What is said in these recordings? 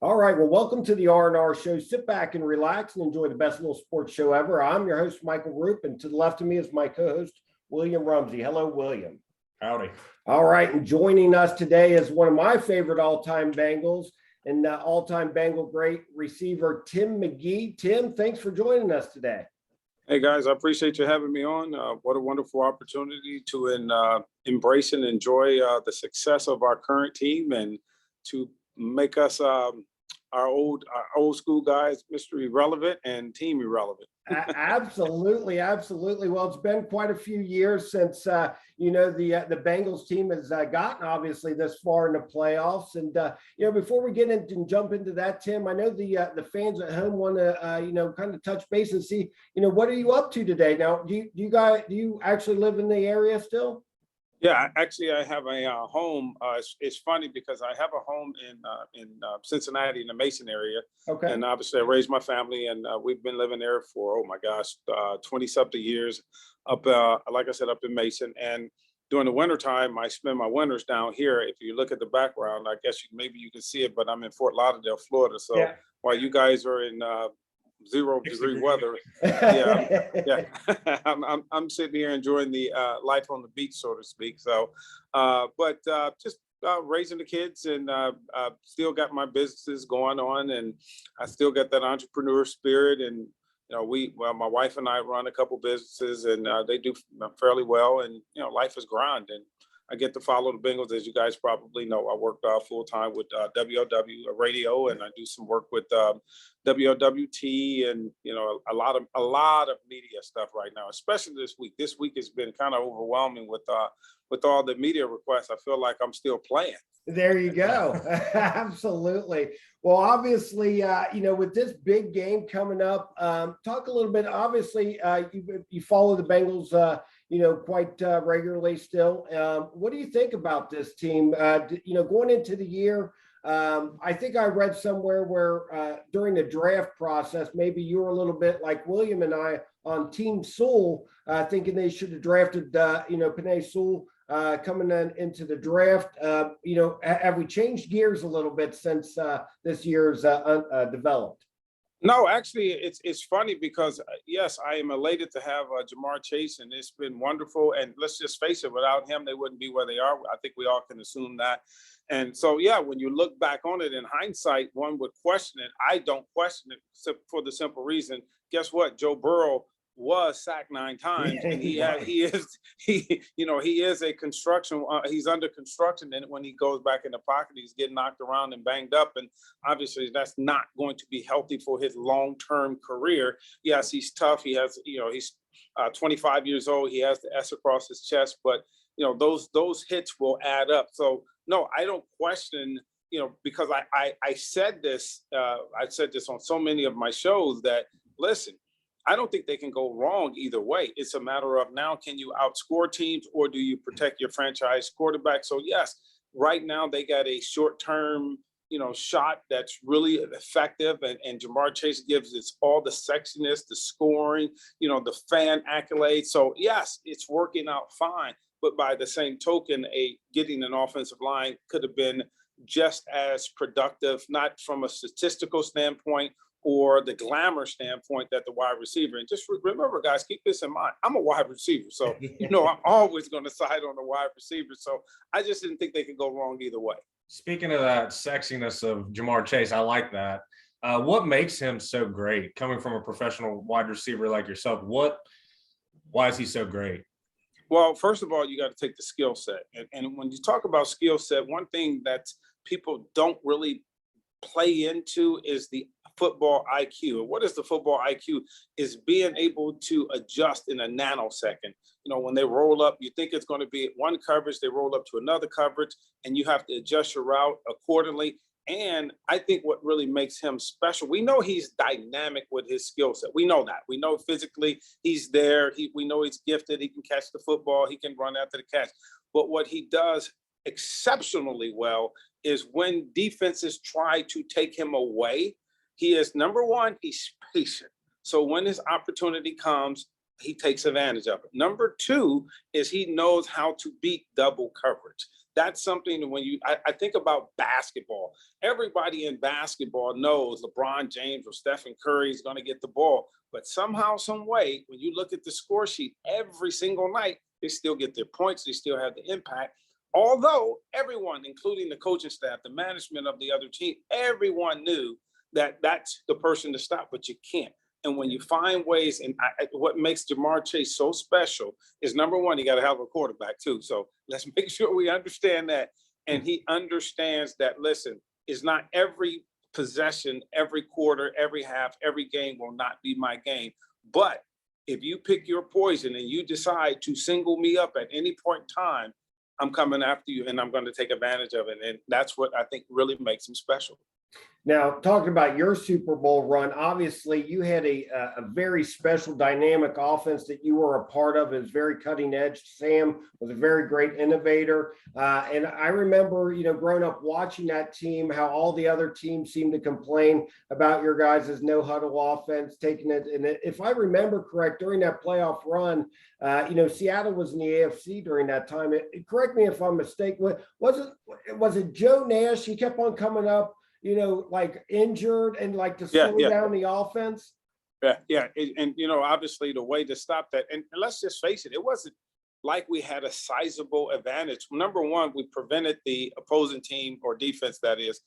All right. Well, welcome to the R&R show. Sit back and relax and enjoy the best little sports show ever. I'm your host, Michael Roope, and to the left of me is my co-host, William Rumsey. Hello, William. Howdy. All right. And joining us today is one of my favorite all-time Bengals and all-time Bengal great receiver, Tim McGee. Tim, thanks for joining us today. Hey, guys, I appreciate you having me on. What a wonderful opportunity to embrace and enjoy the success of our current team and to make us our old school guys Mr. Irrelevant and team irrelevant. Absolutely. Well, it's been quite a few years since the Bengals team has gotten obviously this far in the playoffs. And before we get into and jump into that, Tim, I know the fans at home want to kind of touch base and see what are you up to today? Now, do you actually live in the area still? Yeah, actually, I have a home. It's funny because I have a home in Cincinnati in the Mason area. Okay. And obviously, I raised my family, and we've been living there for 20-something years. Like I said, up in Mason. And during the wintertime, I spend my winters down here. If you look at the background, I guess maybe you can see it, but I'm in Fort Lauderdale, Florida. So yeah. While you guys are in 0-degree weather, yeah. I'm sitting here enjoying the life on the beach, so to speak. So, just raising the kids and still got my businesses going on, and I still got that entrepreneur spirit. And my wife and I run a couple businesses, and they do fairly well. And life is grind, and I get to follow the Bengals, as you guys probably know. I work full time with WOW Radio, and I do some work with WOWT, and a lot of media stuff right now, especially this week. This week has been kind of overwhelming with all the media requests. I feel like I'm still playing. There you go. Absolutely. Well, obviously, with this big game coming up, talk a little bit. Obviously, you follow the Bengals, quite regularly still. What do you think about this team? Going into the year, I think I read somewhere where during the draft process, maybe you were a little bit like William and I on Team Sewell, thinking they should have drafted, Penei Sewell coming into the draft. Have we changed gears a little bit since this year's developed? No, actually, it's funny because, yes, I am elated to have Ja'Marr Chase, and it's been wonderful. And let's just face it, without him, they wouldn't be where they are. I think we all can assume that. And so, yeah, when you look back on it in hindsight, one would question it. I don't question it for the simple reason. Guess what? Joe Burrow was sacked 9 times, and he is a construction. He's under construction, and when he goes back in the pocket, he's getting knocked around and banged up, and obviously that's not going to be healthy for his long-term career. Yes, he's tough. He has, he's 25 years old. He has the S across his chest, but those hits will add up. So no, I don't question. Because I said this. I said this on so many of my shows that listen. I don't think they can go wrong either way. It's a matter of now, can you outscore teams or do you protect your franchise quarterback? So yes, right now they got a short-term, shot that's really effective. And Ja'Marr Chase gives us all the sexiness, the scoring, the fan accolades. So yes, it's working out fine. But by the same token, getting an offensive line could have been just as productive, not from a statistical standpoint or the glamour standpoint that the wide receiver. And just remember, guys, keep this in mind. I'm a wide receiver. So, I'm always going to side on the wide receiver. So I just didn't think they could go wrong either way. Speaking of that sexiness of Ja'Marr Chase, I like that. What makes him so great coming from a professional wide receiver like yourself? Why is he so great? Well, first of all, you got to take the skill set. And when you talk about skill set, one thing that people don't really play into is the football IQ. And what is the football IQ? Is being able to adjust in a nanosecond. When they roll up, you think it's going to be one coverage, they roll up to another coverage, and you have to adjust your route accordingly. And I think what really makes him special, we know he's dynamic with his skill set. We know that. We know physically he's there. We know he's gifted. He can catch the football. He can run after the catch. But what he does exceptionally well is when defenses try to take him away, he is, number one, he's patient. So when his opportunity comes, he takes advantage of it. Number two is he knows how to beat double coverage. That's something that when I think about basketball, everybody in basketball knows LeBron James or Stephen Curry is going to get the ball. But somehow, some way, when you look at the score sheet every single night, they still get their points. They still have the impact. Although everyone, including the coaching staff, the management of the other team, everyone knew that that's the person to stop, but you can't. And when you find ways, and what makes Jamar Chase so special is, number one, he got to have a quarterback too. So let's make sure we understand that. And he understands that, listen, it's not every possession, every quarter, every half, every game will not be my game. But if you pick your poison and you decide to single me up at any point in time, I'm coming after you and I'm going to take advantage of it. And that's what I think really makes him special. Now, talking about your Super Bowl run, obviously you had a very special dynamic offense that you were a part of. It was very cutting edge. Sam was a very great innovator. And I remember, growing up watching that team, how all the other teams seemed to complain about your guys' no huddle offense, taking it. And if I remember correct, during that playoff run, Seattle was in the AFC during that time. Correct me if I'm mistaken. Was it Joe Nash? He kept on coming up, like injured and like to slow down the offense. Yeah. And, obviously the way to stop that, and let's just face it, it wasn't like we had a sizable advantage. Number one, we prevented the opposing team or defense, that is,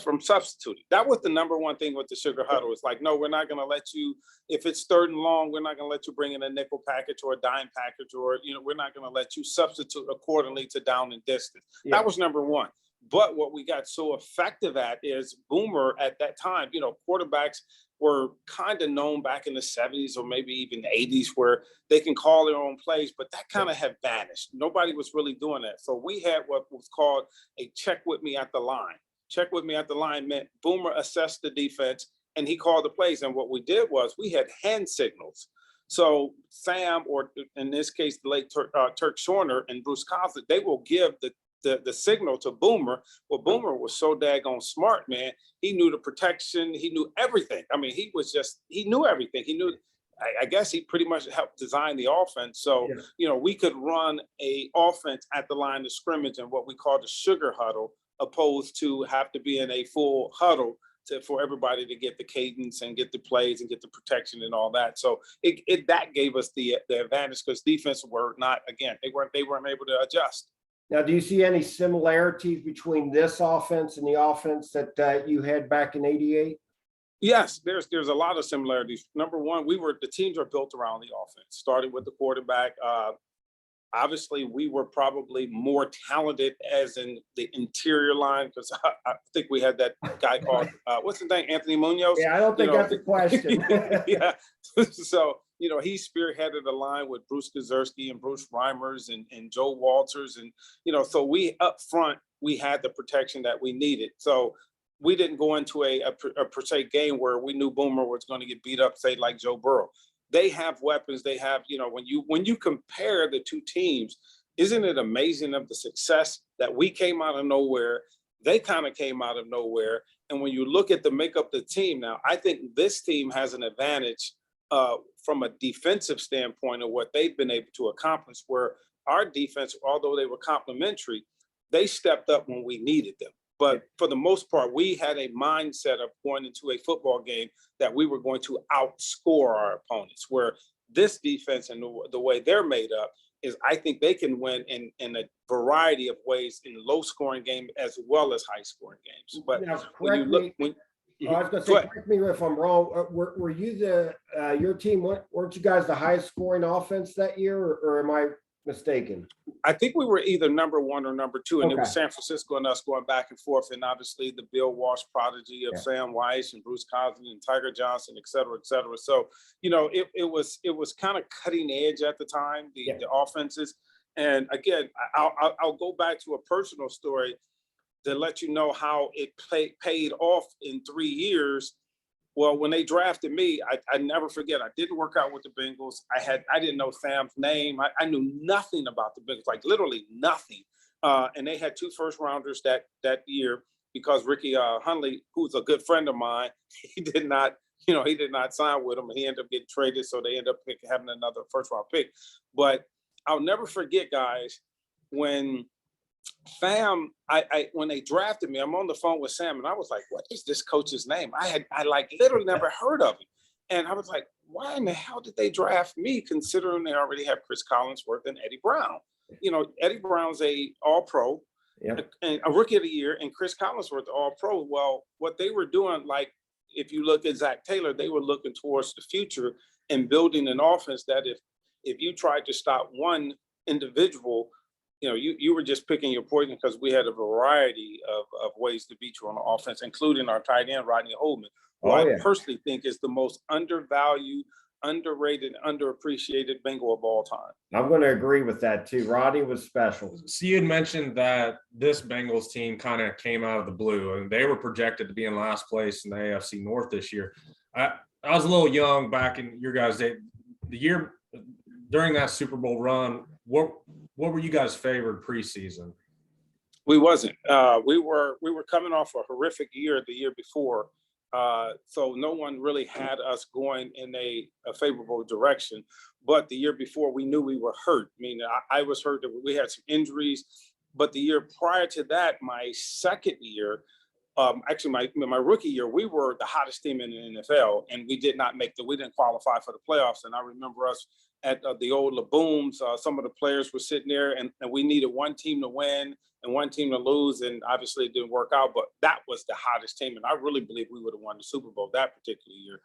from substituting. That was the number one thing with the sugar huddle. It's like, no, we're not going to let you, if it's third and long, we're not going to let you bring in a nickel package or a dime package, or, we're not going to let you substitute accordingly to down and distance. Yeah. That was number one. But what we got so effective at is Boomer at that time, quarterbacks were kind of known back in the 70s or maybe even the 80s where they can call their own plays, but that kind of had vanished. Nobody was really doing that. So we had what was called a check with me at the line. Check with me at the line meant Boomer assessed the defense and he called the plays. And what we did was we had hand signals. So Sam, or in this case, the late Turk Shorner and Bruce Coslett, they will give the signal to Boomer. Well, Boomer was so daggone smart, man. He knew the protection. He knew everything. I mean, he knew everything. He knew, I guess he pretty much helped design the offense. So, we could run a offense at the line of scrimmage and what we call the sugar huddle, opposed to have to be in a full huddle for everybody to get the cadence and get the plays and get the protection and all that. So that gave us the advantage because defense were not, again, they weren't able to adjust. Now, do you see any similarities between this offense and the offense that you had back in '88? Yes, there's a lot of similarities. Number one, the teams are built around the offense, starting with the quarterback. Obviously, we were probably more talented as in the interior line because I think we had that guy called, what's his name, Anthony Munoz? Yeah, I don't think that's a question. Yeah. So, he spearheaded the line with Bruce Gazerski and Bruce Reimers and Joe Walters. And, so we up front, we had the protection that we needed. So we didn't go into a per se game where we knew Boomer was going to get beat up, say, like Joe Burrow. They have weapons. They have, when you compare the two teams, isn't it amazing of the success that we came out of nowhere? They kind of came out of nowhere. And when you look at the makeup of the team now, I think this team has an advantage from a defensive standpoint of what they've been able to accomplish, where our defense, although they were complementary, they stepped up when we needed them. But for the most part, we had a mindset of going into a football game that we were going to outscore our opponents, where this defense and the way they're made up is I think they can win in a variety of ways in low-scoring games as well as high-scoring games. But now, when you look, I was going to say, correct me if I'm wrong. Were you your team? Weren't you guys the highest scoring offense that year, or am I mistaken? I think we were either number one or number two, and it was San Francisco and us going back and forth, and obviously the Bill Walsh prodigy of Sam Weiss and Bruce Coslett and Tiger Johnson, et cetera, et cetera. So, it was kind of cutting edge at the time, the offenses. And again, I'll go back to a personal story to let you know how it paid off in 3 years. Well, when they drafted me, I never forget, I didn't work out with the Bengals. I didn't know Sam's name. I knew nothing about the Bengals, like literally nothing. And they had 2 first-rounders that year because Ricky Hundley, who's a good friend of mine, he did not he did not sign with them, and he ended up getting traded. So they ended up having another first round pick. But I'll never forget, guys, when when they drafted me, I'm on the phone with Sam, and I was like, "What is this coach's name?" I like literally never heard of him, and I was like, "Why in the hell did they draft me?" Considering they already have Chris Collinsworth and Eddie Brown. Eddie Brown's a All-Pro, and a Rookie of the Year, and Chris Collinsworth All-Pro. Well, what they were doing, like if you look at Zach Taylor, they were looking towards the future and building an offense that if you tried to stop one individual, you were just picking your poison, because we had a variety of ways to beat you on the offense, including our tight end, Rodney Holman, who I personally think is the most undervalued, underrated, underappreciated Bengal of all time. I'm going to agree with that too. Rodney was special. So you had mentioned that this Bengals team kind of came out of the blue, and they were projected to be in last place in the AFC North this year. I was a little young back in your guys' day. The year during that Super Bowl run, what were you guys favored preseason? We wasn't. We were coming off a horrific year the year before. So no one really had us going in a favorable direction. But the year before, we knew we were hurt. I mean, I was hurt. We had some injuries. But the year prior to that, my second year, actually my rookie year, we were the hottest team in the NFL, and we did not we didn't qualify for the playoffs. And I remember us at the old Labooms, some of the players were sitting there, and we needed one team to win and one team to lose, and obviously it didn't work out, but that was the hottest team, and I really believe we would have won the Super Bowl that particular year.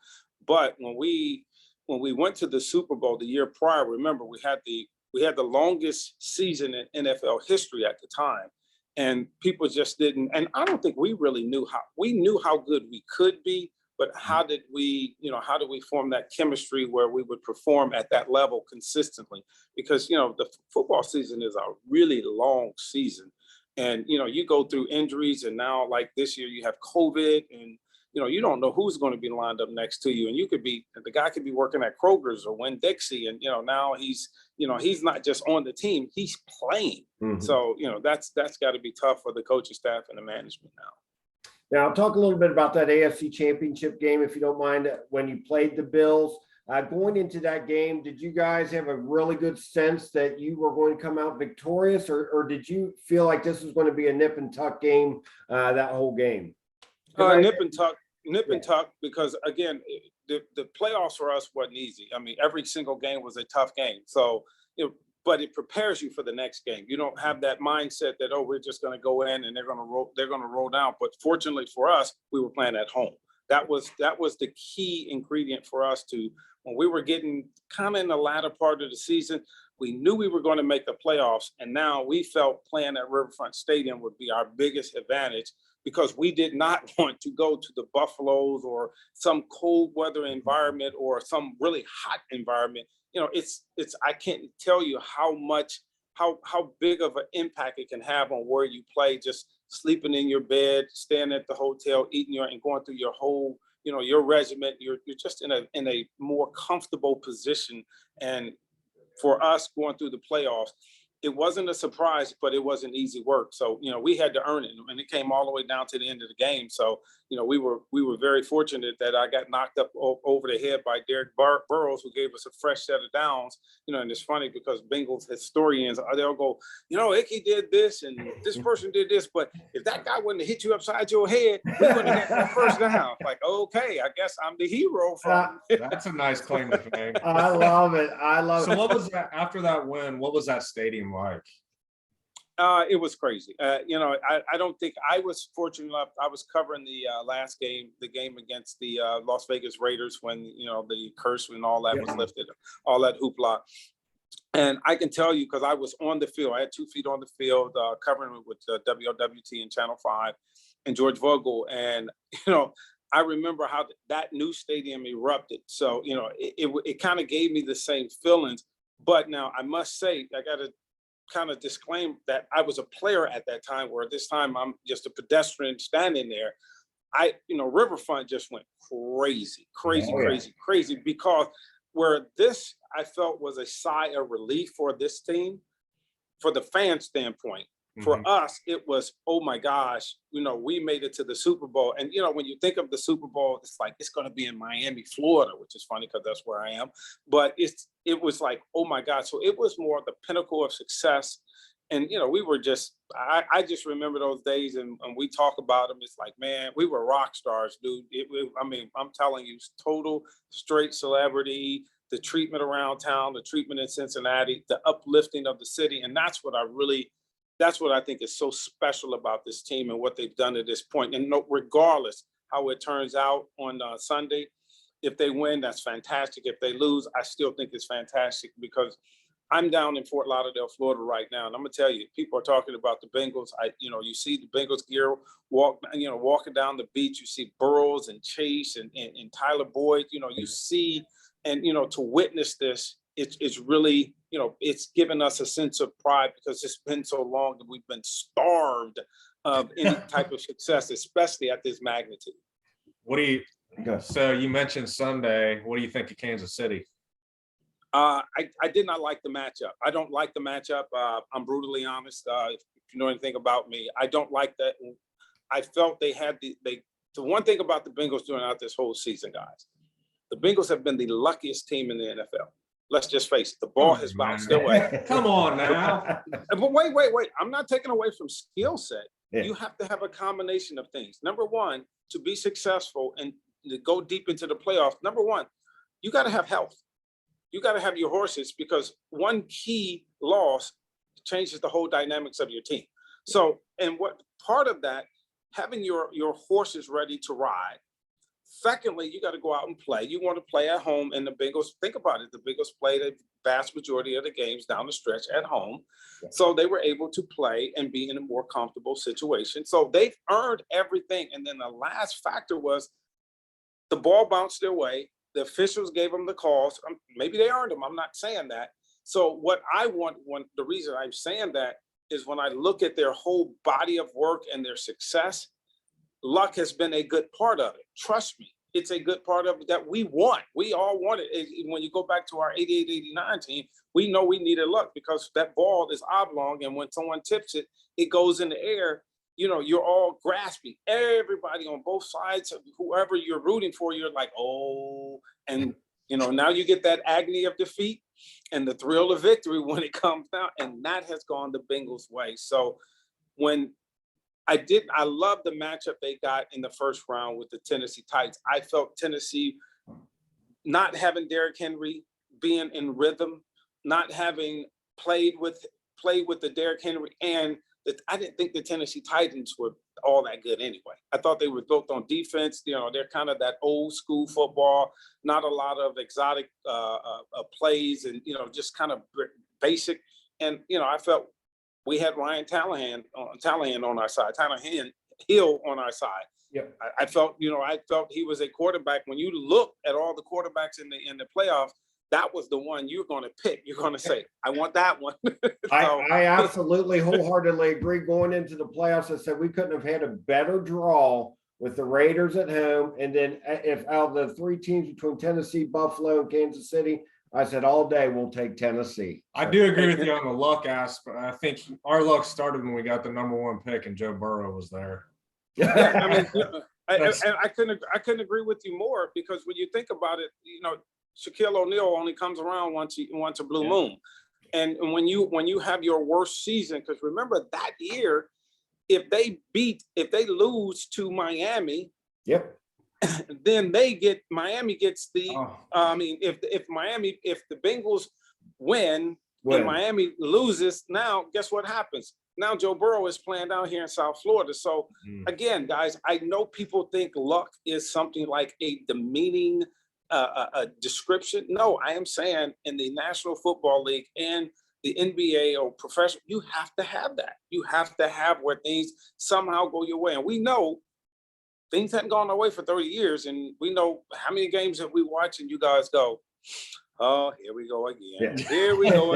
But when we went to the Super Bowl the year prior, remember we had the longest season in NFL history at the time, and people just didn't, and I don't think we really knew how good we could be, but how did we form that chemistry where we would perform at that level consistently? Because, the football season is a really long season. And, you go through injuries, and now like this year you have COVID, and, you don't know who's going to be lined up next to you. And the guy could be working at Kroger's or Winn-Dixie. And, now he's not just on the team, he's playing. Mm-hmm. So, that's got to be tough for the coaching staff and the management now. Now, talk a little bit about that AFC Championship game, if you don't mind, when you played the Bills. Going into that game, did you guys have a really good sense that you were going to come out victorious, or did you feel like this was going to be a nip and tuck game that whole game? Nip and tuck, because, again, the playoffs for us wasn't easy. I mean, every single game was a tough game. So, but it prepares you for the next game. You don't have that mindset that, we're just going to go in and they're going to roll down. But fortunately for us, we were playing at home. That was the key ingredient for us when we were getting kind of in the latter part of the season, we knew we were going to make the playoffs. And now we felt playing at Riverfront Stadium would be our biggest advantage, because we did not want to go to the Buffaloes or some cold weather environment or some really hot environment. I can't tell you how big of an impact it can have on where you play, just sleeping in your bed, staying at the hotel, eating and going through your whole, your regiment. You're just in a more comfortable position. And for us going through the playoffs, it wasn't a surprise, but it wasn't easy work. So, we had to earn it, and it came all the way down to the end of the game. So, we were very fortunate that I got knocked up over the head by Derek Burrows, who gave us a fresh set of downs. And it's funny because Bengals historians, they'll go, Icky did this and this person did this, but if that guy wouldn't have hit you upside your head, we wouldn't have got that first down. Like, okay, I guess I'm the hero from. That's a nice claim to fame. I love it. So what was that after that win? What was that stadium like? It was crazy. I don't think I was fortunate enough. I was covering the last game, the game against the Las Vegas Raiders, when, the curse and all that was lifted, all that hoopla. And I can tell you, because I was on the field, I had 2 feet on the field, covering it with WWT and Channel 5 and George Vogel. And, I remember how that new stadium erupted. So, it kind of gave me the same feelings. But now I must say, I got to kind of disclaim that I was a player at that time, where this time I'm just a pedestrian standing there. Riverfront just went crazy, because where this I felt was a sigh of relief for this team, for the fan standpoint. For us, it was, oh my gosh, we made it to the Super Bowl. And, when you think of the Super Bowl, it's like, it's going to be in Miami, Florida, which is funny because that's where I am. But it was like, oh my God. So it was more the pinnacle of success. And, we were just, I just remember those days and we talk about them. It's like, man, we were rock stars, dude. I'm telling you, total straight celebrity, the treatment around town, the treatment in Cincinnati, the uplifting of the city. And that's what I think is so special about this team and what they've done at this point. And regardless how it turns out on Sunday, if they win, that's fantastic. If they lose, I still think it's fantastic because I'm down in Fort Lauderdale, Florida right now. And I'm gonna tell you, people are talking about the Bengals. You see the Bengals gear walking down the beach. You see Burrows and Chase and Tyler Boyd. You see, and to witness this, it's really, it's given us a sense of pride because it's been so long that we've been starved of any type of success, especially at this magnitude. So you mentioned Sunday. What do you think of Kansas City? I did not like the matchup. I don't like the matchup. I'm brutally honest. If you know anything about me, I don't like that. I felt they had the one thing about the Bengals throughout this whole season, guys. The Bengals have been the luckiest team in the NFL. Let's just face it. The ball has bounced their way. Come on now. But wait. I'm not taking away from skill set. Yeah. You have to have a combination of things. Number one, to be successful and to go deep into the playoffs, number one, you got to have health. You got to have your horses because one key loss changes the whole dynamics of your team. So, and what part of that, having your horses ready to ride. Secondly, you got to go out and play. You want to play at home, and the Bengals, think about it, the Bengals played a vast majority of the games down the stretch at home. Yeah. So they were able to play and be in a more comfortable situation. So they've earned everything. And then the last factor was the ball bounced their way. The officials gave them the calls. Maybe they earned them. I'm not saying that. So what I want, the reason I'm saying that is when I look at their whole body of work and their success, luck has been a good part of it. Trust me, it's a good part of it that we want. We all want it. When you go back to our 88-89 team, we know we needed luck because that ball is oblong, and when someone tips it, it goes in the air. You're all grasping. Everybody on both sides, whoever you're rooting for, you're like, oh, and now you get that agony of defeat and the thrill of victory when it comes down, and that has gone the Bengals' way. So when I love the matchup they got in the first round with the Tennessee Titans. I felt Tennessee not having Derrick Henry being in rhythm, not having played with the Derrick Henry, and I didn't think the Tennessee Titans were all that good anyway. I thought they were built on defense. They're kind of that old school football, not a lot of exotic plays and, just kind of basic. And, I felt we had Ryan Tallahan on our side, Tallahan Hill on our side. Yep. I felt he was a quarterback. When you look at all the quarterbacks in the playoffs, that was the one you're going to pick. You're going to say, I want that one. I absolutely wholeheartedly agree. Going into the playoffs, I said we couldn't have had a better draw with the Raiders at home. And then if out of the three teams between Tennessee, Buffalo, and Kansas City, I said all day we'll take Tennessee. I do agree with you on the luck aspect. I think our luck started when we got the number one pick and Joe Burrow was there. Yeah, I couldn't agree with you more because when you think about it, Shaquille O'Neal only comes around once a blue moon. And when you have your worst season, because remember that year, if they lose to Miami, yep, then Miami gets the if the Bengals win and Miami loses, now guess what happens? Now Joe Burrow is playing down here in South Florida. So again, guys, I know people think luck is something like a demeaning a description. No, I am saying in the National Football League and the NBA or professional, you have to have that. You have to have where things somehow go your way. And we know things haven't gone our way for 30 years. And we know how many games have we watched and you guys go, oh, here we go again. Yeah. Here we go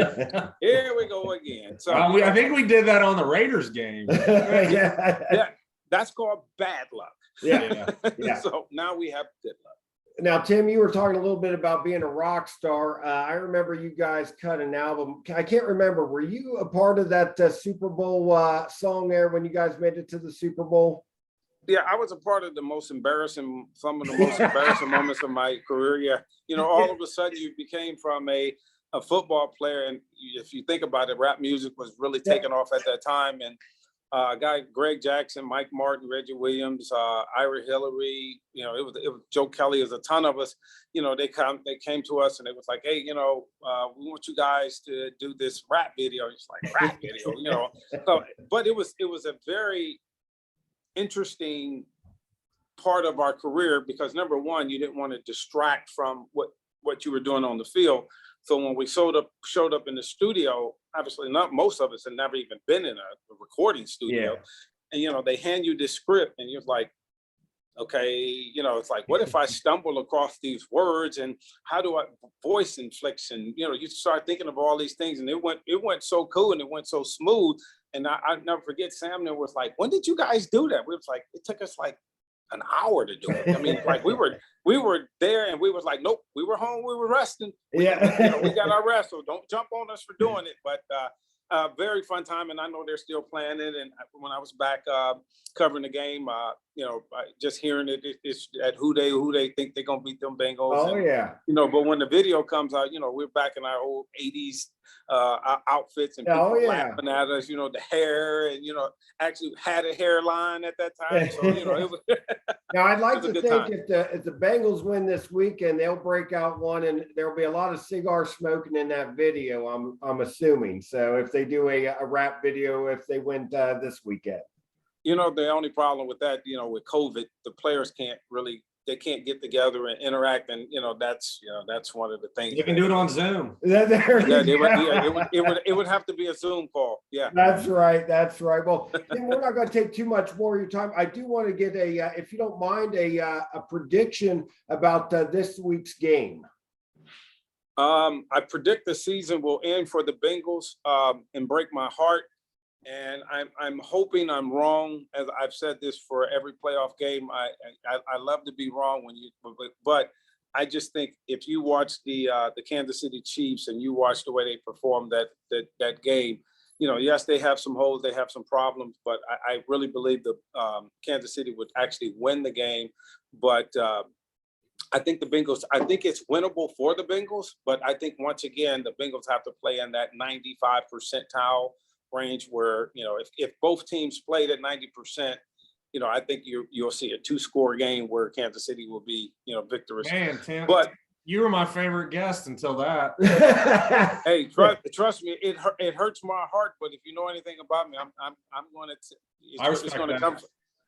again. So I think we did that on the Raiders game. Yeah, that's called bad luck. Yeah. So now we have good luck. Now, Tim, you were talking a little bit about being a rock star. I remember you guys cut an album. I can't remember. Were you a part of that Super Bowl song there when you guys made it to the Super Bowl? Yeah, I was a part of some of the most embarrassing moments of my career. Yeah, all of a sudden you became from a football player, and if you think about it, rap music was really taking off at that time, and guy Greg Jackson, Mike Martin, Reggie Williams, Ira Hillary, it was Joe Kelly, there's a ton of us. They came to us and it was like, hey, we want you guys to do this rap video. It's like rap video, So, but it was a very interesting part of our career because number one, you didn't want to distract from what you were doing on the field. So when we showed up in the studio, obviously not most of us had never even been in a recording studio. Yeah. And, they hand you this script and you're like, okay, it's like, what if I stumble across these words and how do I voice inflects? And, you start thinking of all these things and it went so cool and it went so smooth. And I never forget Sam was like, when did you guys do that? We was like, it took us like an hour to do it. I mean, like we were there and we was like, nope, we were home, we were resting. We got our rest, so don't jump on us for doing it. But very fun time, and I know they're still playing it. And when I was back covering the game, just hearing it's at who they think they're gonna beat them Bengals. Oh, and, yeah. But when the video comes out, we're back in our old '80s outfits and people laughing at us. The hair and actually had a hairline at that time. So it was. Now I'd like to think if the Bengals win this weekend, they'll break out one, and there'll be a lot of cigar smoking in that video. I'm assuming. So if they do a rap video, if they win this weekend. The only problem with that, with COVID, the players can't get together and interact, and that's one of the things. You can do it on Zoom. It would have to be a Zoom call. Yeah, that's right. Well, Tim, we're not going to take too much more of your time. I do want to get if you don't mind, a prediction about this week's game. I predict the season will end for the Bengals and break my heart. And I'm hoping I'm wrong. As I've said this for every playoff game, I love to be wrong but I just think if you watch the Kansas City Chiefs and you watch the way they performed that game, yes, they have some holes, they have some problems, but I really believe the Kansas City would actually win the game. But I think I think it's winnable for the Bengals, but I think once again, the Bengals have to play in that 95 percentile range where, if both teams played at 90%, I think you'll see a 2-score game where Kansas City will be, victorious. Man, Tim, but you were my favorite guest until that. Hey, trust me, it hurts my heart. But if you know anything about me, I'm going to. It's going to come.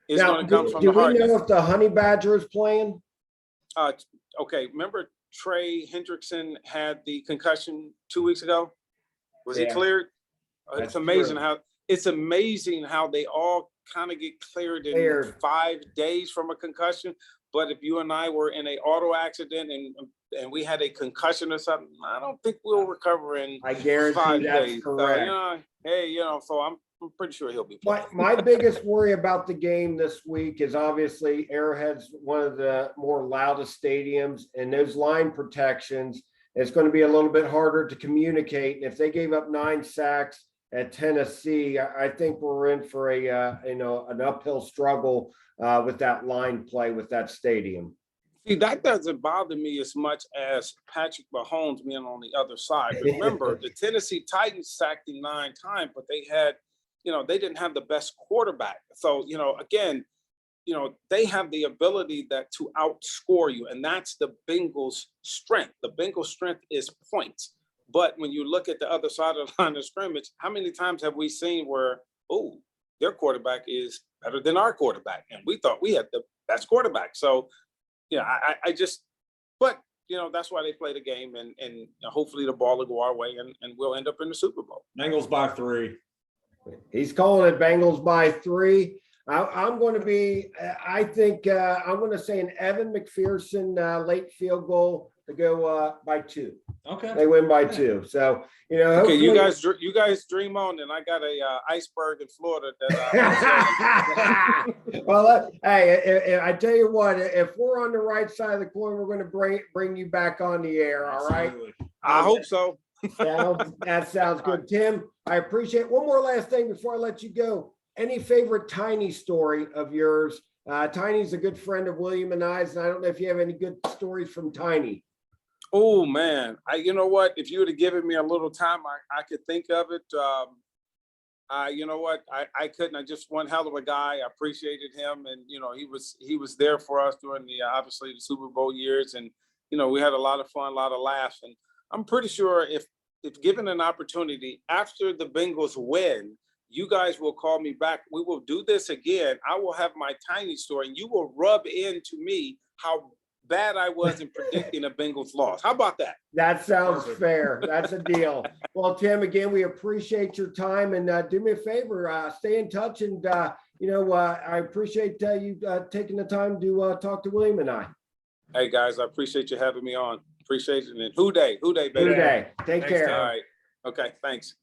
It's going to come from the heart. Do we know if the Honey Badger is playing? Okay. Remember Trey Hendrickson had the concussion 2 weeks ago? Was he cleared? It's amazing how they all kind of get cleared in 5 days from a concussion. But if you and I were in an auto accident and we had a concussion or something, I don't think we'll recover in I guarantee 5 that's days. correct. So, so I'm pretty sure he'll be playing. My biggest worry about the game this week is obviously Arrowhead's one of the more loudest stadiums, and those line protections, it's going to be a little bit harder to communicate. And if they gave up 9 sacks at Tennessee, I think we're in for an uphill struggle with that line play with that stadium. See, that doesn't bother me as much as Patrick Mahomes being on the other side. Remember, the Tennessee Titans sacked him 9 times, but they had, they didn't have the best quarterback. So, again, they have the ability to outscore you, and that's the Bengals' strength. The Bengals' strength is points. But when you look at the other side of the line of scrimmage, how many times have we seen where, their quarterback is better than our quarterback, and we thought we had the best quarterback? So, but that's why they play the game, and hopefully the ball will go our way, and we'll end up in the Super Bowl. Bengals by 3. He's calling it Bengals by 3. I'm going to be, I think, I'm going to say an Evan McPherson late field goal They go by 2. Okay. They win by 2. So, Okay, you hopefully- guys dream on, and I got a iceberg in Florida that Well, hey, I tell you what, if we're on the right side of the coin, we're going to bring you back on the air. All right. Absolutely. I hope so. That sounds good. Tim, I appreciate it. One more last thing before I let you go. Any favorite Tiny story of yours? Tiny's a good friend of William and I's, and I don't know if you have any good stories from Tiny. Oh man, you know what? If you would have given me a little time, I could think of it. You know what? I couldn't. I just one hell of a guy. I appreciated him, and he was there for us during the obviously the Super Bowl years, and we had a lot of fun, a lot of laughs, and I'm pretty sure if given an opportunity after the Bengals win, you guys will call me back. We will do this again. I will have my Tiny story, and you will rub into me how bad I was in predicting a Bengals loss. How about that? That sounds Perfect. fair. That's a deal. Well, Tim, again, we appreciate your time, and do me a favor, stay in touch, and I appreciate you taking the time to talk to William and I. Hey guys, I appreciate you having me on. Appreciate it. And who day, baby. Good day. Take Thanks, care. Tim. All right. Okay. Thanks.